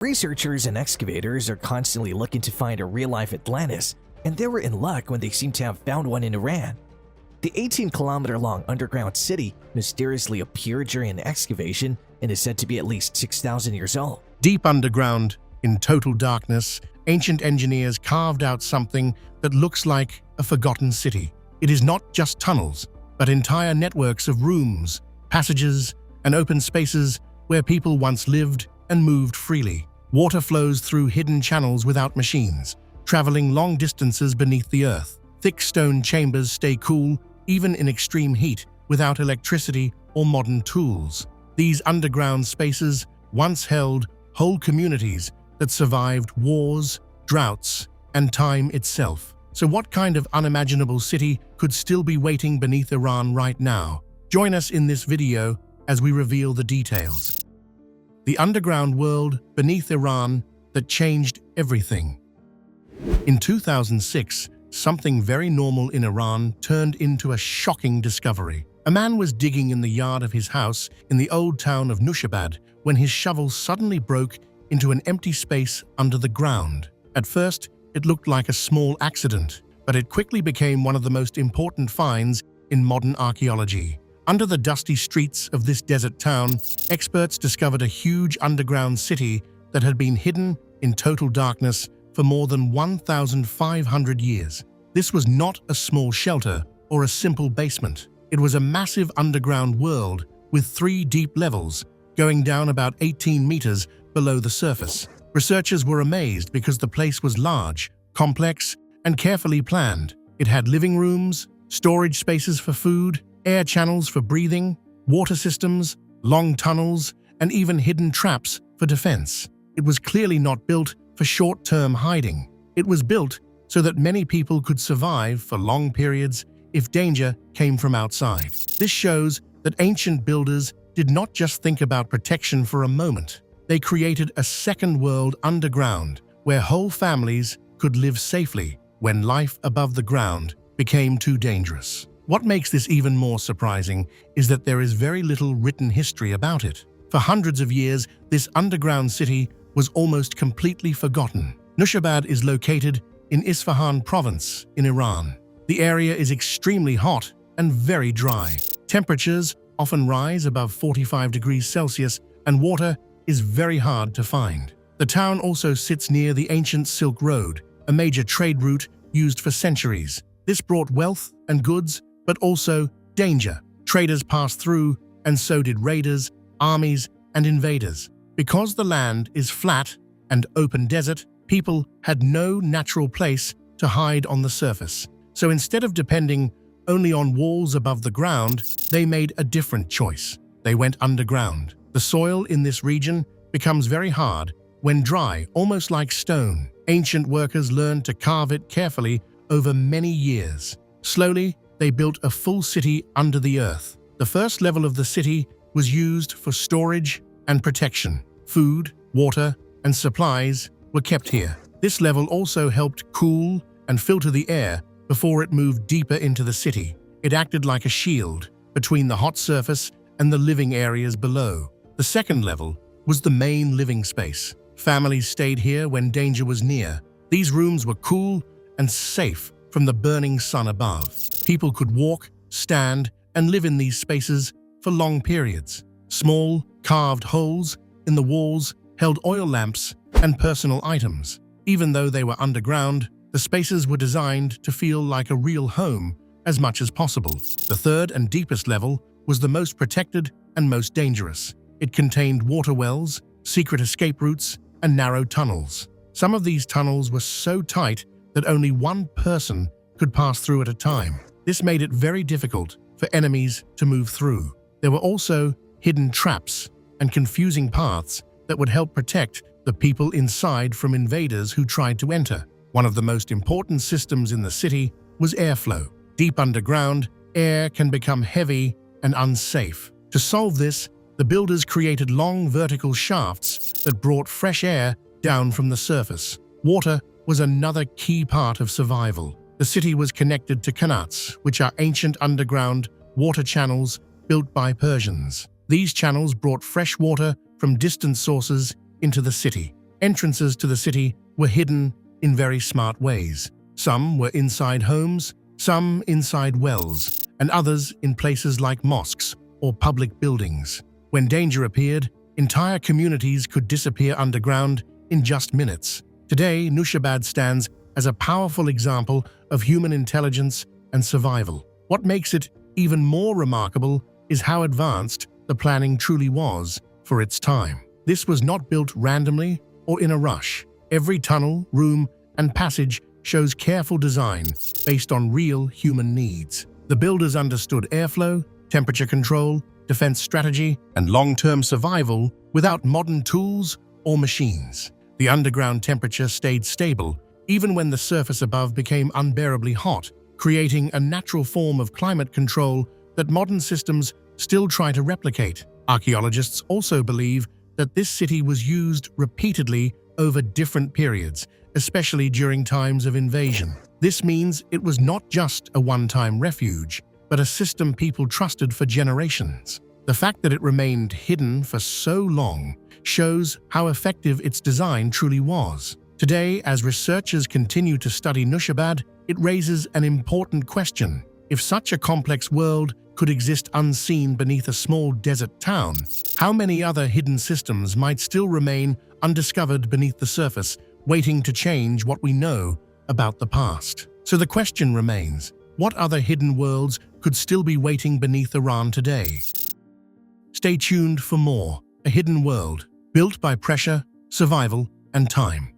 Researchers and excavators are constantly looking to find a real-life Atlantis, and they were in luck when they seem to have found one in Iran. The 18-kilometer-long underground city mysteriously appeared during an excavation and is said to be at least 6,000 years old. Deep underground, in total darkness, ancient engineers carved out something that looks like a forgotten city. It is not just tunnels, but entire networks of rooms, passages, and open spaces where people once lived and moved freely. Water flows through hidden channels without machines, traveling long distances beneath the earth. Thick stone chambers stay cool even in extreme heat without electricity or modern tools. These underground spaces once held whole communities that survived wars, droughts, and time itself. So what kind of unimaginable city could still be waiting beneath Iran right now? Join us in this video as we reveal the details. The underground world beneath Iran that changed everything. In 2006, something very normal in Iran turned into a shocking discovery. A man was digging in the yard of his house in the old town of Nushabad when his shovel suddenly broke into an empty space under the ground. At first, it looked like a small accident, but it quickly became one of the most important finds in modern archaeology. Under the dusty streets of this desert town, experts discovered a huge underground city that had been hidden in total darkness for more than 1,500 years. This was not a small shelter or a simple basement. It was a massive underground world with 3 deep levels, going down about 18 meters below the surface. Researchers were amazed because the place was large, complex, and carefully planned. It had living rooms, storage spaces for food, air channels for breathing, water systems, long tunnels, and even hidden traps for defense. It was clearly not built for short-term hiding. It was built so that many people could survive for long periods if danger came from outside. This shows that ancient builders did not just think about protection for a moment. They created a second world underground where whole families could live safely when life above the ground became too dangerous. What makes this even more surprising is that there is very little written history about it. For hundreds of years, this underground city was almost completely forgotten. Nushabad is located in Isfahan province in Iran. The area is extremely hot and very dry. Temperatures often rise above 45 degrees Celsius, and water is very hard to find. The town also sits near the ancient Silk Road, a major trade route used for centuries. This brought wealth and goods, but also danger. Traders passed through, and so did raiders, armies, and invaders. Because the land is flat and open desert, people had no natural place to hide on the surface. So instead of depending only on walls above the ground, they made a different choice. They went underground. The soil in this region becomes very hard when dry, almost like stone. Ancient workers learned to carve it carefully over many years. Slowly, they built a full city under the earth. The first level of the city was used for storage and protection. Food, water, and supplies were kept here. This level also helped cool and filter the air before it moved deeper into the city. It acted like a shield between the hot surface and the living areas below. The second level was the main living space. Families stayed here when danger was near. These rooms were cool and safe from the burning sun above. People could walk, stand, and live in these spaces for long periods. Small, carved holes in the walls held oil lamps and personal items. Even though they were underground, the spaces were designed to feel like a real home as much as possible. The third and deepest level was the most protected and most dangerous. It contained water wells, secret escape routes, and narrow tunnels. Some of these tunnels were so tight that only one person could pass through at a time. This made it very difficult for enemies to move through. There were also hidden traps and confusing paths that would help protect the people inside from invaders who tried to enter. One of the most important systems in the city was airflow. Deep underground, air can become heavy and unsafe. To solve this, the builders created long vertical shafts that brought fresh air down from the surface. Water was another key part of survival. The city was connected to qanats, which are ancient underground water channels built by Persians. These channels brought fresh water from distant sources into the city. Entrances to the city were hidden in very smart ways. Some were inside homes, some inside wells, and others in places like mosques or public buildings. When danger appeared, entire communities could disappear underground in just minutes. Today, Nushabad stands as a powerful example of human intelligence and survival. What makes it even more remarkable is how advanced the planning truly was for its time. This was not built randomly or in a rush. Every tunnel, room, and passage shows careful design based on real human needs. The builders understood airflow, temperature control, defense strategy, and long-term survival without modern tools or machines. The underground temperature stayed stable even when the surface above became unbearably hot, creating a natural form of climate control that modern systems still try to replicate. Archaeologists also believe that this city was used repeatedly over different periods, especially during times of invasion. This means it was not just a one-time refuge, but a system people trusted for generations. The fact that it remained hidden for so long shows how effective its design truly was. Today, as researchers continue to study Nushabad, it raises an important question. If such a complex world could exist unseen beneath a small desert town, how many other hidden systems might still remain undiscovered beneath the surface, waiting to change what we know about the past? So the question remains, what other hidden worlds could still be waiting beneath Iran today? Stay tuned for more. A hidden world, built by pressure, survival, and time.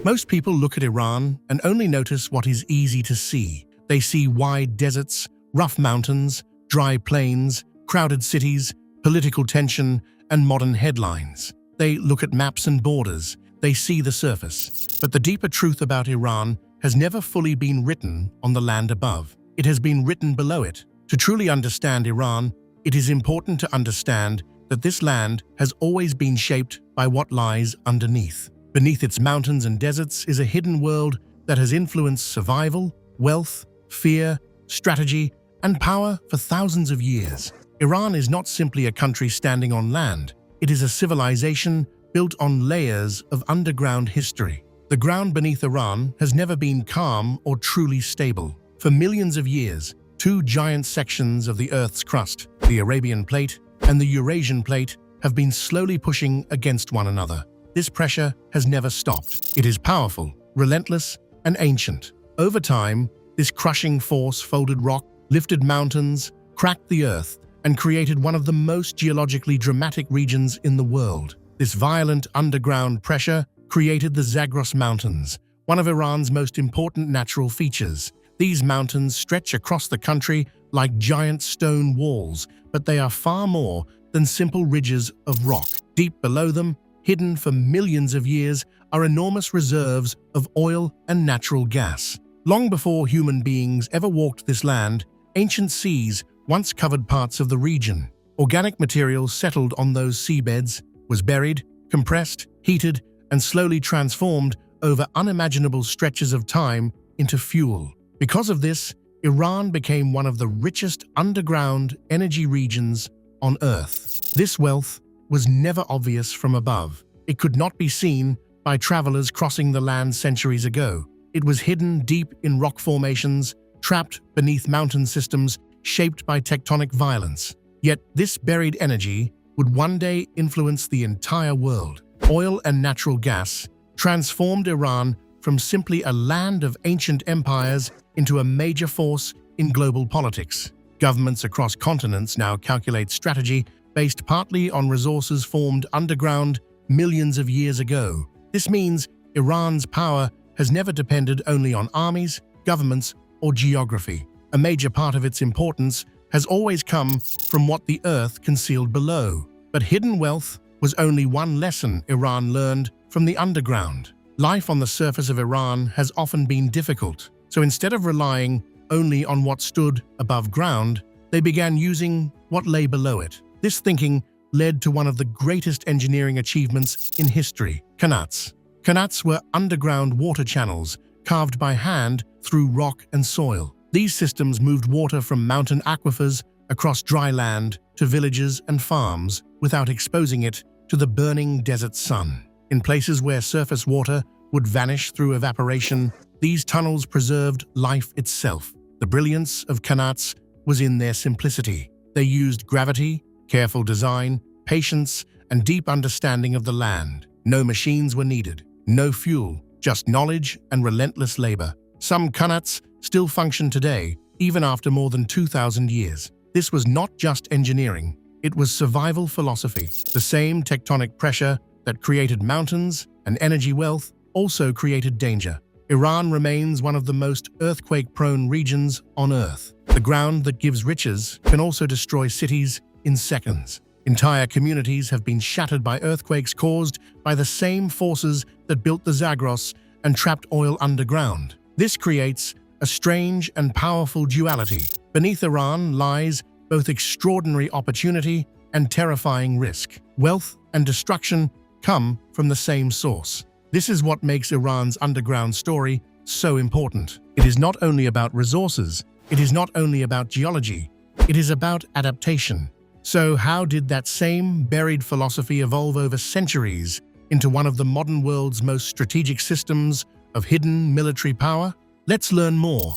Most people look at Iran and only notice what is easy to see. They see wide deserts, rough mountains, dry plains, crowded cities, political tension, and modern headlines. They look at maps and borders. They see the surface. But the deeper truth about Iran has never fully been written on the land above. It has been written below it. To truly understand Iran, it is important to understand that this land has always been shaped by what lies underneath. Beneath its mountains and deserts is a hidden world that has influenced survival, wealth, fear, strategy, and power for thousands of years. Iran is not simply a country standing on land. It is a civilization built on layers of underground history. The ground beneath Iran has never been calm or truly stable. For millions of years, two giant sections of the Earth's crust, the Arabian Plate and the Eurasian Plate, have been slowly pushing against one another. This pressure has never stopped. It is powerful, relentless, and ancient. Over time, this crushing force folded rock, lifted mountains, cracked the earth, and created one of the most geologically dramatic regions in the world. This violent underground pressure created the Zagros Mountains, one of Iran's most important natural features. These mountains stretch across the country like giant stone walls, but they are far more than simple ridges of rock. Deep below them, hidden for millions of years, are enormous reserves of oil and natural gas. Long before human beings ever walked this land, ancient seas once covered parts of the region. Organic material settled on those seabeds, was buried, compressed, heated, and slowly transformed over unimaginable stretches of time into fuel. Because of this, Iran became one of the richest underground energy regions on Earth. This wealth was never obvious from above. It could not be seen by travelers crossing the land centuries ago. It was hidden deep in rock formations, trapped beneath mountain systems shaped by tectonic violence. Yet this buried energy would one day influence the entire world. Oil and natural gas transformed Iran from simply a land of ancient empires into a major force in global politics. Governments across continents now calculate strategy based partly on resources formed underground millions of years ago. This means Iran's power has never depended only on armies, governments, or geography. A major part of its importance has always come from what the earth concealed below. But hidden wealth was only one lesson Iran learned from the underground. Life on the surface of Iran has often been difficult, so instead of relying only on what stood above ground, they began using what lay below it. This thinking led to one of the greatest engineering achievements in history, qanats. Qanats were underground water channels carved by hand through rock and soil. These systems moved water from mountain aquifers across dry land to villages and farms without exposing it to the burning desert sun. In places where surface water would vanish through evaporation, these tunnels preserved life itself. The brilliance of qanats was in their simplicity. They used gravity, careful design, patience, and deep understanding of the land. No machines were needed, no fuel, just knowledge and relentless labor. Some qanats still function today, even after more than 2,000 years. This was not just engineering, it was survival philosophy. The same tectonic pressure that created mountains and energy wealth also created danger. Iran remains one of the most earthquake-prone regions on Earth. The ground that gives riches can also destroy cities in seconds. Entire communities have been shattered by earthquakes caused by the same forces that built the Zagros and trapped oil underground. This creates a strange and powerful duality. Beneath Iran lies both extraordinary opportunity and terrifying risk. Wealth and destruction come from the same source. This is what makes Iran's underground story so important. It is not only about resources, it is not only about geology, it is about adaptation. So how did that same buried philosophy evolve over centuries into one of the modern world's most strategic systems of hidden military power? Let's learn more.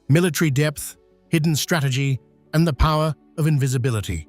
Military depth, hidden strategy, and the power of invisibility.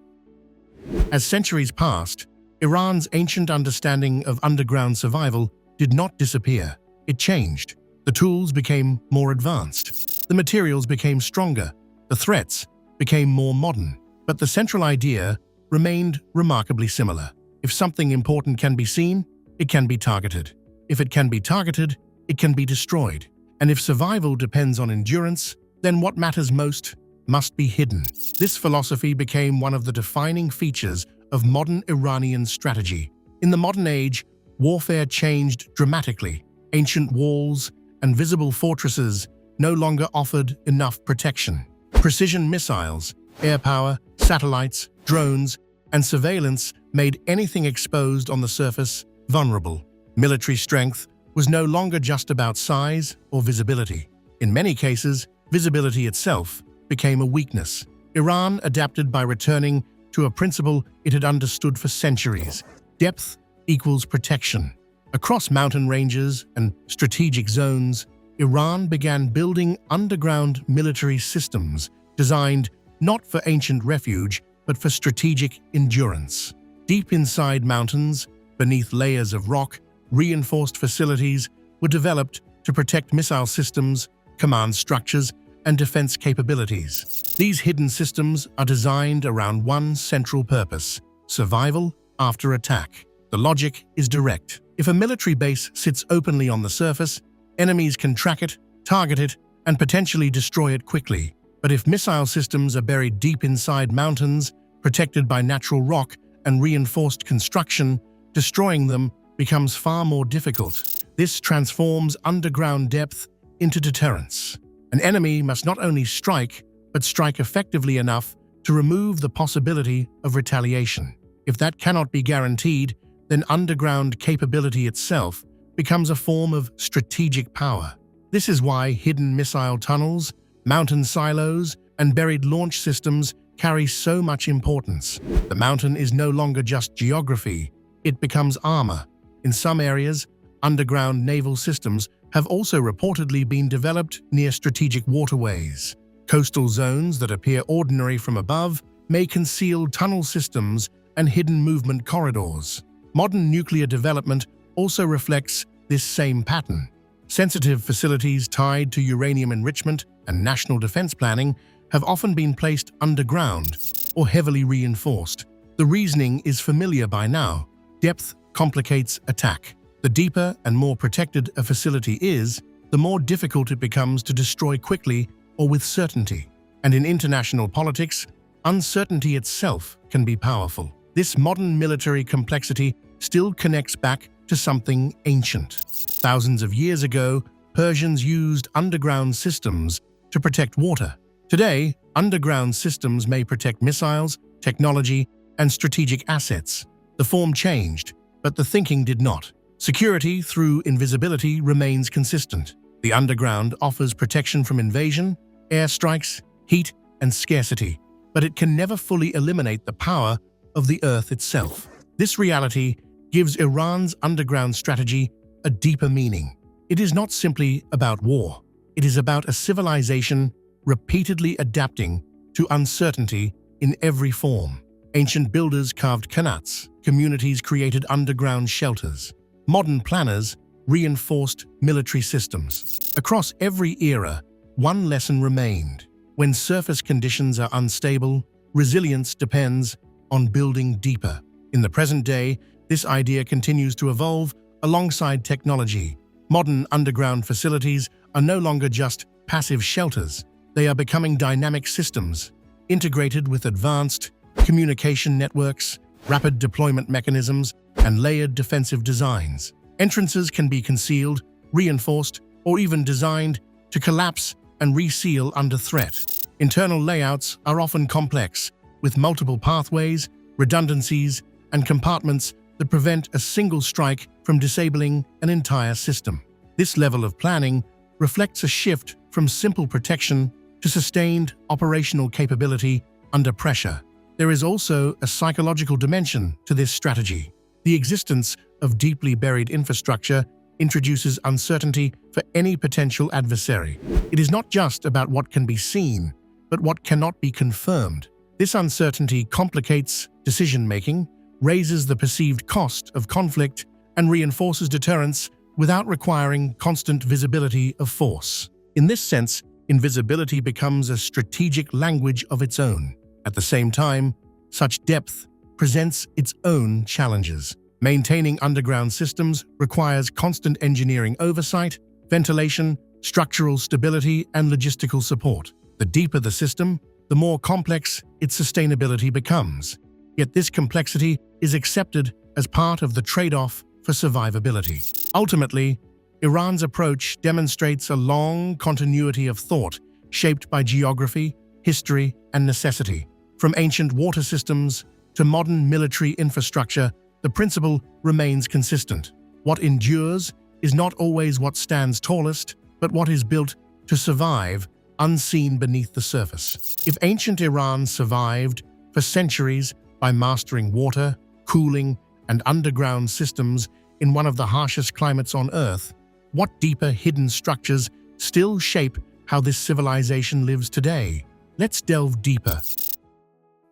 As centuries passed, Iran's ancient understanding of underground survival did not disappear. It changed. The tools became more advanced. The materials became stronger. The threats became more modern. But the central idea remained remarkably similar. If something important can be seen, it can be targeted. If it can be targeted, it can be destroyed. And if survival depends on endurance, then what matters most must be hidden. This philosophy became one of the defining features of modern Iranian strategy. In the modern age, warfare changed dramatically. Ancient walls and visible fortresses no longer offered enough protection. Precision missiles, air power, satellites, drones, and surveillance made anything exposed on the surface vulnerable. Military strength was no longer just about size or visibility. In many cases, visibility itself became a weakness. Iran adapted by returning to a principle it had understood for centuries. Depth equals protection. Across mountain ranges and strategic zones, Iran began building underground military systems designed not for ancient refuge, but for strategic endurance. Deep inside mountains, beneath layers of rock, reinforced facilities were developed to protect missile systems, command structures, and defense capabilities. These hidden systems are designed around one central purpose: survival after attack. The logic is direct. If a military base sits openly on the surface, enemies can track it, target it, and potentially destroy it quickly. But if missile systems are buried deep inside mountains, protected by natural rock and reinforced construction, destroying them becomes far more difficult. This transforms underground depth into deterrence. An enemy must not only strike, but strike effectively enough to remove the possibility of retaliation. If that cannot be guaranteed, then underground capability itself becomes a form of strategic power. This is why hidden missile tunnels, mountain silos, and buried launch systems carry so much importance. The mountain is no longer just geography, it becomes armor. In some areas, underground naval systems have also reportedly been developed near strategic waterways. Coastal zones that appear ordinary from above may conceal tunnel systems and hidden movement corridors. Modern nuclear development also reflects this same pattern. Sensitive facilities tied to uranium enrichment and national defense planning have often been placed underground or heavily reinforced. The reasoning is familiar by now. Depth complicates attack. The deeper and more protected a facility is, the more difficult it becomes to destroy quickly or with certainty. And in international politics, uncertainty itself can be powerful. This modern military complexity still connects back to something ancient. Thousands of years ago, Persians used underground systems to protect water. Today, underground systems may protect missiles, technology, and strategic assets. The form changed, but the thinking did not. Security through invisibility remains consistent. The underground offers protection from invasion, airstrikes, heat, and scarcity, but it can never fully eliminate the power of the Earth itself. This reality gives Iran's underground strategy a deeper meaning. It is not simply about war. It is about a civilization repeatedly adapting to uncertainty in every form. Ancient builders carved qanats, communities created underground shelters. Modern planners reinforced military systems. Across every era, one lesson remained. When surface conditions are unstable, resilience depends on building deeper. In the present day, this idea continues to evolve alongside technology. Modern underground facilities are no longer just passive shelters. They are becoming dynamic systems, integrated with advanced communication networks, rapid deployment mechanisms, and layered defensive designs. Entrances can be concealed, reinforced, or even designed to collapse and reseal under threat. Internal layouts are often complex, with multiple pathways, redundancies, and compartments that prevent a single strike from disabling an entire system. This level of planning reflects a shift from simple protection to sustained operational capability under pressure. There is also a psychological dimension to this strategy. The existence of deeply buried infrastructure introduces uncertainty for any potential adversary. It is not just about what can be seen, but what cannot be confirmed. This uncertainty complicates decision-making, raises the perceived cost of conflict, and reinforces deterrence without requiring constant visibility of force. In this sense, invisibility becomes a strategic language of its own. At the same time, such depth presents its own challenges. Maintaining underground systems requires constant engineering oversight, ventilation, structural stability, and logistical support. The deeper the system, the more complex its sustainability becomes. Yet this complexity is accepted as part of the trade-off for survivability. Ultimately, Iran's approach demonstrates a long continuity of thought shaped by geography, history, and necessity. From ancient water systems to modern military infrastructure, the principle remains consistent. What endures is not always what stands tallest, but what is built to survive unseen beneath the surface. If ancient Iran survived for centuries by mastering water, cooling, and underground systems in one of the harshest climates on Earth, what deeper hidden structures still shape how this civilization lives today? Let's delve deeper.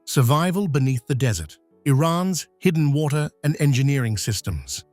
Survival beneath the desert. Iran's hidden water and engineering systems.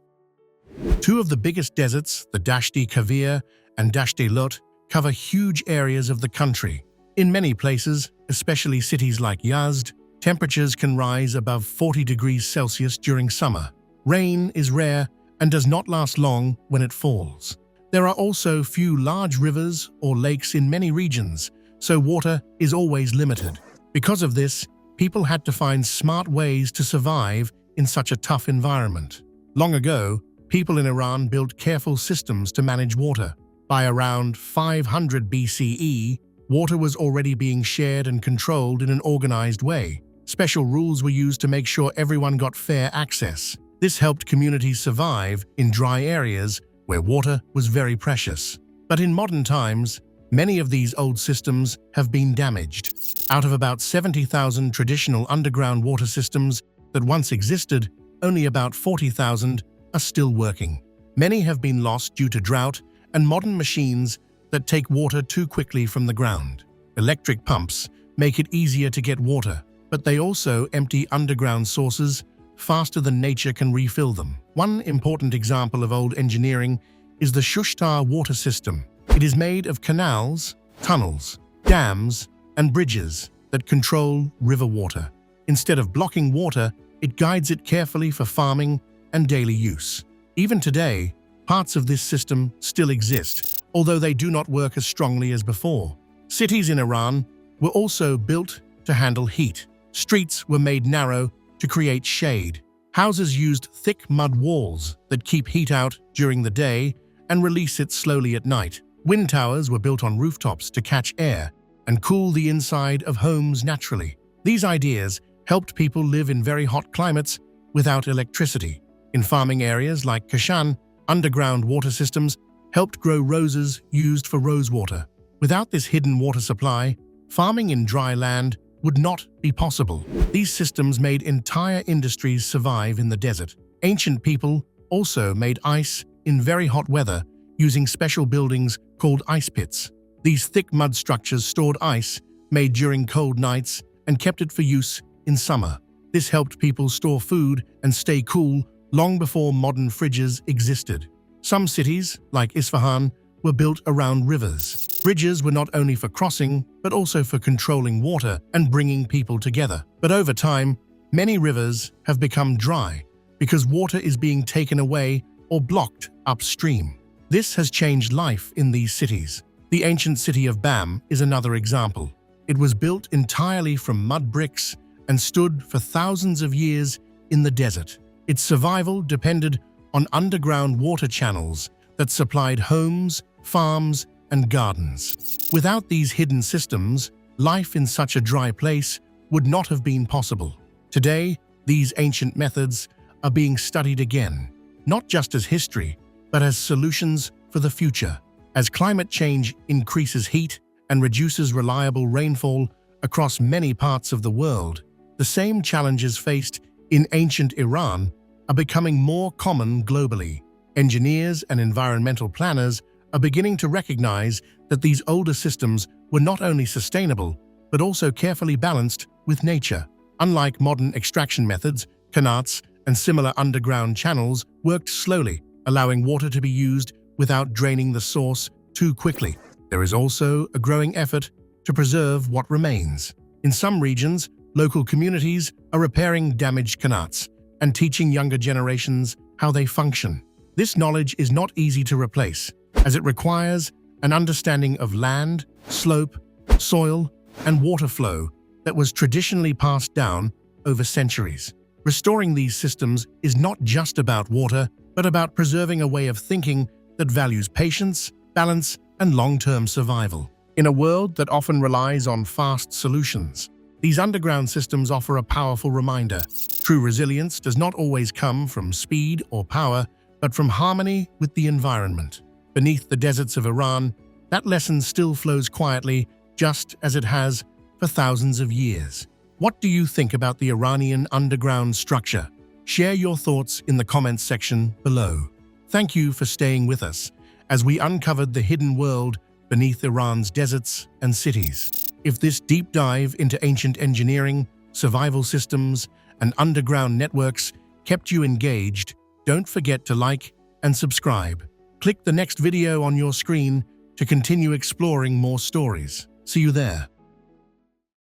Two of the biggest deserts, the Dasht-e Kavir and Dasht-e Lut, cover huge areas of the country. In many places, especially cities like Yazd, temperatures can rise above 40 degrees Celsius during summer. Rain is rare and does not last long when it falls. There are also few large rivers or lakes in many regions, so water is always limited. Because of this, people had to find smart ways to survive in such a tough environment. Long ago, people in Iran built careful systems to manage water. By around 500 BCE, water was already being shared and controlled in an organized way. Special rules were used to make sure everyone got fair access. This helped communities survive in dry areas where water was very precious. But in modern times, many of these old systems have been damaged. Out of about 70,000 traditional underground water systems that once existed, only about 40,000 are still working. Many have been lost due to drought and modern machines that take water too quickly from the ground. Electric pumps make it easier to get water, but they also empty underground sources faster than nature can refill them. One important example of old engineering is the Shushtar water system. It is made of canals, tunnels, dams, and bridges that control river water. Instead of blocking water, it guides it carefully for farming and daily use. Even today, parts of this system still exist, although they do not work as strongly as before. Cities in Iran were also built to handle heat. Streets were made narrow to create shade. Houses used thick mud walls that keep heat out during the day and release it slowly at night. Wind towers were built on rooftops to catch air and cool the inside of homes naturally. These ideas helped people live in very hot climates without electricity. In farming areas like Kashan, underground water systems helped grow roses used for rosewater. Without this hidden water supply, farming in dry land would not be possible. These systems made entire industries survive in the desert. Ancient people also made ice in very hot weather using special buildings called ice pits. These thick mud structures stored ice made during cold nights and kept it for use in summer. This helped people store food and stay cool long before modern fridges existed. Some cities, like Isfahan, were built around rivers. Bridges were not only for crossing, but also for controlling water and bringing people together. But over time, many rivers have become dry because water is being taken away or blocked upstream. This has changed life in these cities. The ancient city of Bam is another example. It was built entirely from mud bricks and stood for thousands of years in the desert. Its survival depended on underground water channels that supplied homes, farms, and gardens. Without these hidden systems, life in such a dry place would not have been possible. Today, these ancient methods are being studied again, not just as history, but as solutions for the future. As climate change increases heat and reduces reliable rainfall across many parts of the world, the same challenges faced in ancient Iran are becoming more common globally. Engineers and environmental planners are beginning to recognize that these older systems were not only sustainable, but also carefully balanced with nature. Unlike modern extraction methods, qanats and similar underground channels worked slowly, allowing water to be used without draining the source too quickly. There is also a growing effort to preserve what remains. In some regions, local communities are repairing damaged qanats and teaching younger generations how they function. This knowledge is not easy to replace, as it requires an understanding of land, slope, soil, and water flow that was traditionally passed down over centuries. Restoring these systems is not just about water, but about preserving a way of thinking that values patience, balance, and long-term survival. In a world that often relies on fast solutions, these underground systems offer a powerful reminder. True resilience does not always come from speed or power, but from harmony with the environment. Beneath the deserts of Iran, that lesson still flows quietly, just as it has for thousands of years. What do you think about the Iranian underground structure? Share your thoughts in the comments section below. Thank you for staying with us as we uncovered the hidden world beneath Iran's deserts and cities. If this deep dive into ancient engineering, survival systems, and underground networks kept you engaged, don't forget to like and subscribe. Click the next video on your screen to continue exploring more stories. See you there.